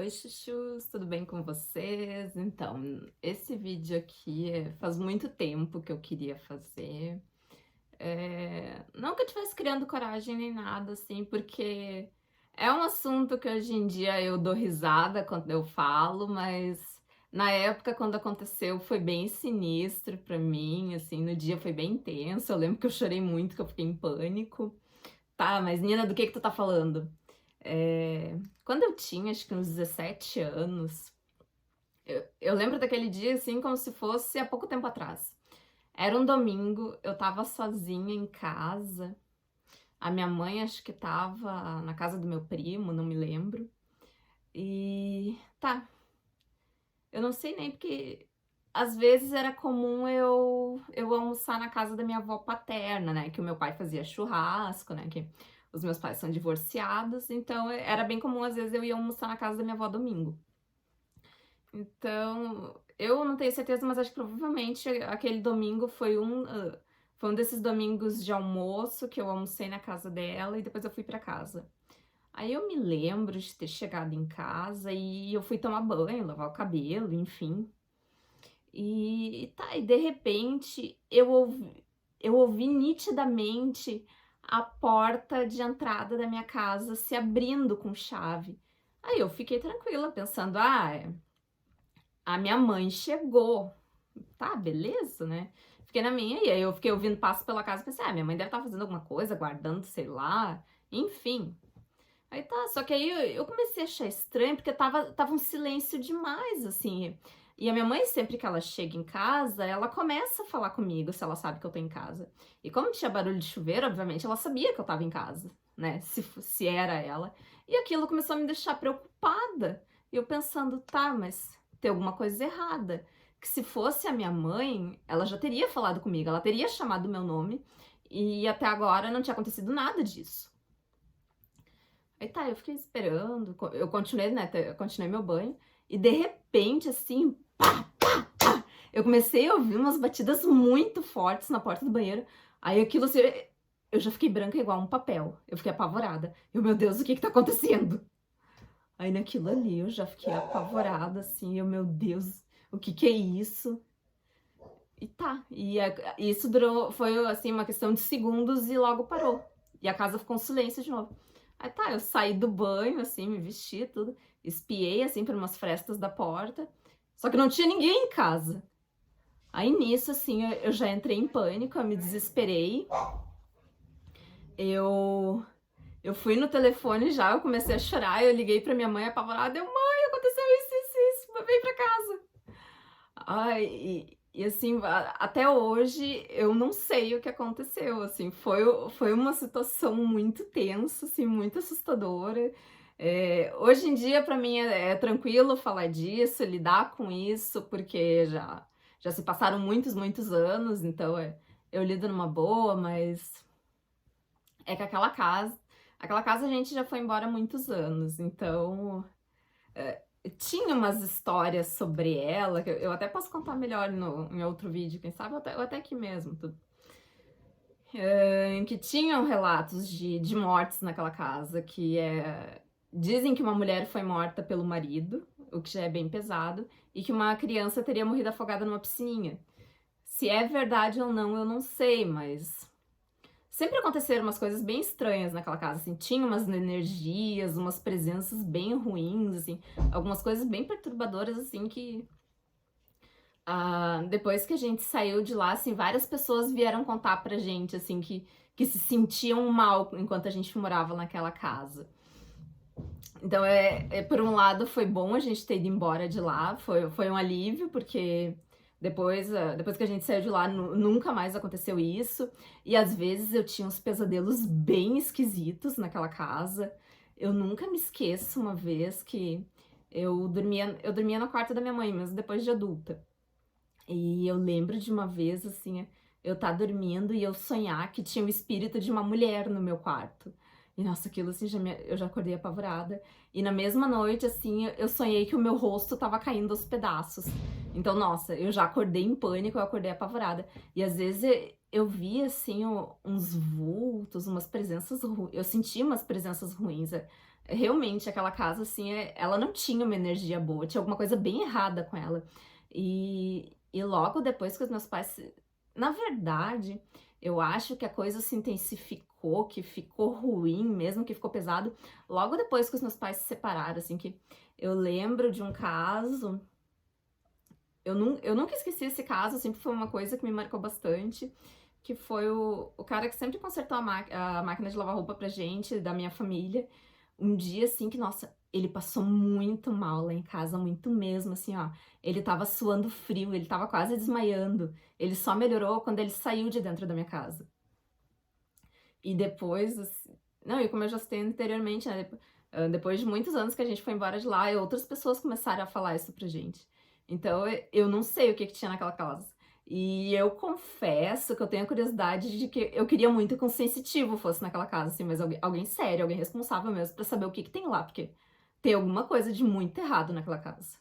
Oi, chuchus, tudo bem com vocês? Então, esse vídeo aqui faz muito tempo que eu queria fazer. Não que eu estivesse criando coragem nem nada, assim, porque é um assunto que hoje em dia eu dou risada quando eu falo, mas na época, quando aconteceu, foi bem sinistro pra mim, assim, no dia foi bem intenso. Eu lembro que eu chorei muito, que eu fiquei em pânico. Tá, mas Nina, do que tu tá falando? Quando eu tinha, acho que uns 17 anos, eu lembro daquele dia assim como se fosse há pouco tempo atrás. Era um domingo, eu tava sozinha em casa. A minha mãe acho que tava na casa do meu primo, não me lembro. E tá, eu não sei nem porque às vezes era comum eu almoçar na casa da minha avó paterna, né? Que o meu pai fazia churrasco, né? Que os meus pais são divorciados, então era bem comum às vezes eu ir almoçar na casa da minha avó domingo. Então, eu não tenho certeza, mas acho que provavelmente aquele domingo foi um desses domingos de almoço que eu almocei na casa dela e depois eu fui pra casa. Aí eu me lembro de ter chegado em casa e eu fui tomar banho, lavar o cabelo, enfim. E de repente eu ouvi nitidamente a porta de entrada da minha casa se abrindo com chave. Aí eu fiquei tranquila, pensando, a minha mãe chegou. Tá, beleza, né? Fiquei na minha, e aí eu fiquei ouvindo passos pela casa e pensei, minha mãe deve estar fazendo alguma coisa, guardando, sei lá, enfim. Aí tá, só que aí eu comecei a achar estranho, porque tava um silêncio demais, assim. E a minha mãe, sempre que ela chega em casa, ela começa a falar comigo, se ela sabe que eu tô em casa. E como tinha barulho de chuveiro, obviamente, ela sabia que eu tava em casa, né? Se era ela. E aquilo começou a me deixar preocupada. E eu pensando, tá, mas tem alguma coisa errada. Que se fosse a minha mãe, ela já teria falado comigo, ela teria chamado o meu nome. E até agora não tinha acontecido nada disso. Aí tá, eu fiquei esperando, eu continuei, né, eu continuei meu banho, e de repente, assim, eu comecei a ouvir umas batidas muito fortes na porta do banheiro, aí aquilo assim, eu já fiquei branca igual um papel, eu fiquei apavorada, meu Deus, o que que tá acontecendo? Aí naquilo ali eu já fiquei apavorada, assim, meu Deus, o que que é isso? E tá, isso durou, foi assim, uma questão de segundos e logo parou. E a casa ficou um silêncio de novo. Aí tá, eu saí do banho, assim, me vesti, tudo, espiei, assim, por umas frestas da porta, só que não tinha ninguém em casa. Aí nisso, assim, eu já entrei em pânico, eu me desesperei, eu, eu fui no telefone já, eu comecei a chorar, eu liguei pra minha mãe apavorada, mãe, aconteceu isso, vem pra casa. Ai, e assim, até hoje eu não sei o que aconteceu, assim, foi uma situação muito tensa, assim, muito assustadora. Hoje em dia, para mim, é tranquilo falar disso, lidar com isso, porque já se passaram muitos anos, então eu lido numa boa, mas é que aquela casa a gente já foi embora há muitos anos, então tinha umas histórias sobre ela, que eu até posso contar melhor em outro vídeo, quem sabe, ou até aqui mesmo, em que tinham relatos de mortes naquela casa, dizem que uma mulher foi morta pelo marido, o que já é bem pesado, e que uma criança teria morrido afogada numa piscininha. Se é verdade ou não, eu não sei, mas sempre aconteceram umas coisas bem estranhas naquela casa, assim, tinha umas energias, umas presenças bem ruins, assim, algumas coisas bem perturbadoras, assim, que depois que a gente saiu de lá, assim, várias pessoas vieram contar pra gente, assim, que se sentiam mal enquanto a gente morava naquela casa. Então, por um lado, foi bom a gente ter ido embora de lá, foi um alívio, porque depois que a gente saiu de lá, nunca mais aconteceu isso. E às vezes eu tinha uns pesadelos bem esquisitos naquela casa. Eu nunca me esqueço uma vez que eu dormia no quarto da minha mãe, mesmo depois de adulta. E eu lembro de uma vez, assim, eu tá dormindo e eu sonhar que tinha o espírito de uma mulher no meu quarto. E nossa, aquilo assim, eu já acordei apavorada. E na mesma noite, assim, eu sonhei que o meu rosto tava caindo aos pedaços. Então, nossa, eu já acordei em pânico, eu acordei apavorada. E às vezes eu via, assim, uns vultos, umas presenças ruins. Eu sentia umas presenças ruins. Realmente, aquela casa, assim, ela não tinha uma energia boa, tinha alguma coisa bem errada com ela. E logo depois que os meus pais na verdade, eu acho que a coisa se intensificou, que ficou ruim mesmo, que ficou pesado, logo depois que os meus pais se separaram, assim, que eu lembro de um caso, eu nunca esqueci esse caso, sempre foi uma coisa que me marcou bastante, que foi o cara que sempre consertou a máquina de lavar roupa pra gente, da minha família. Um dia, assim, que, nossa, ele passou muito mal lá em casa, muito mesmo, assim, ó. Ele tava suando frio, ele tava quase desmaiando. Ele só melhorou quando ele saiu de dentro da minha casa. E depois, não, e como eu já citei anteriormente, né, depois de muitos anos que a gente foi embora de lá, outras pessoas começaram a falar isso pra gente. Então, eu não sei o que que tinha naquela casa. E eu confesso que eu tenho a curiosidade de que eu queria muito que um sensitivo fosse naquela casa, assim, mas alguém sério, alguém responsável mesmo, pra saber o que que tem lá, porque tem alguma coisa de muito errado naquela casa.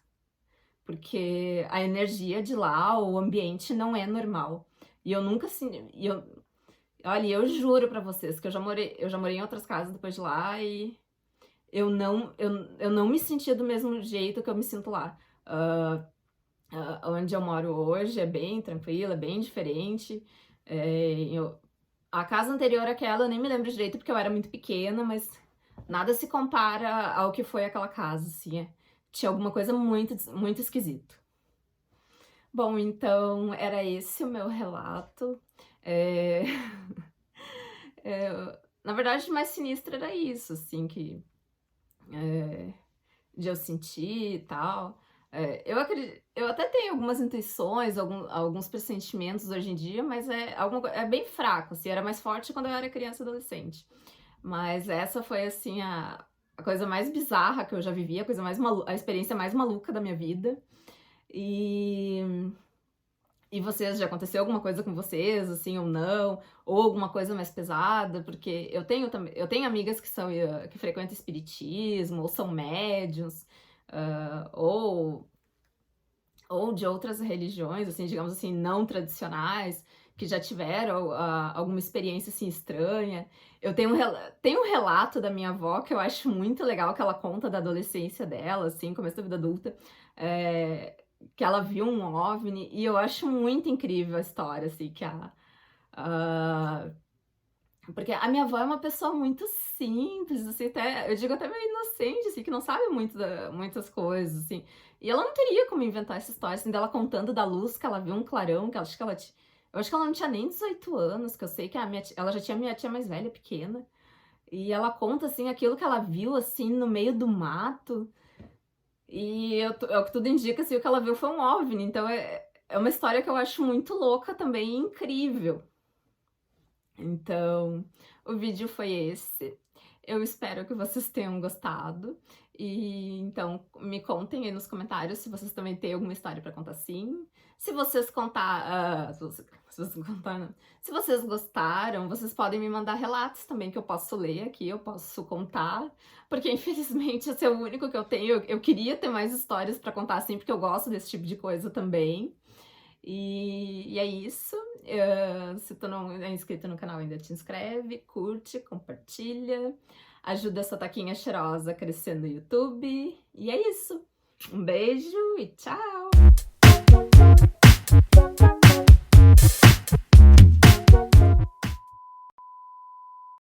Porque a energia de lá, o ambiente não é normal. E eu nunca, assim, olha, eu juro pra vocês que eu já morei em outras casas depois de lá e eu não me sentia do mesmo jeito que eu me sinto lá. Onde eu moro hoje é bem tranquila, é bem diferente. A casa anterior àquela eu nem me lembro direito porque eu era muito pequena, mas nada se compara ao que foi aquela casa, assim. Tinha alguma coisa muito, muito esquisito. Bom, então era esse o meu relato. É... É, na verdade, o mais sinistro era isso, assim, de eu sentir e tal. Eu até tenho algumas intuições, alguns pressentimentos hoje em dia, mas é bem fraco, assim, era mais forte quando eu era criança e adolescente. Mas essa foi, assim, a coisa mais bizarra que eu já vivi, a experiência mais maluca da minha vida. E E vocês, já aconteceu alguma coisa com vocês, assim, ou não? Ou alguma coisa mais pesada? Porque eu tenho amigas que que frequentam espiritismo, ou são médiuns, ah, ou de outras religiões, assim, digamos assim, não tradicionais, que já tiveram alguma experiência, assim, estranha. Tenho um relato da minha avó que eu acho muito legal, que ela conta da adolescência dela, assim, começo da vida adulta. É, que ela viu um OVNI, e eu acho muito incrível a história, assim, a- porque a minha avó é uma pessoa muito simples, assim, eu digo até meio inocente, assim, que não sabe muitas coisas, assim. E ela não teria como inventar essa história, assim, dela contando da luz, que ela viu um clarão, que ela, acho que ela eu acho que ela não tinha nem 18 anos, que eu sei que ela já tinha minha tia mais velha, pequena. E ela conta, assim, aquilo que ela viu, assim, no meio do mato. É o que tudo indica, assim, o que ela viu foi um OVNI. Então é uma história que eu acho muito louca também e incrível. Então, o vídeo foi esse. Eu espero que vocês tenham gostado. E então, me contem aí nos comentários se vocês também têm alguma história para contar assim. Se vocês contar, se vocês gostaram, vocês podem me mandar relatos também que eu posso ler aqui, eu posso contar, porque infelizmente esse é o único que eu tenho. Eu queria ter mais histórias para contar assim, porque eu gosto desse tipo de coisa também. E é isso. Se tu não é inscrito no canal ainda, te inscreve, curte, compartilha, ajuda essa taquinha cheirosa a crescer no YouTube. E é isso. Um beijo e tchau!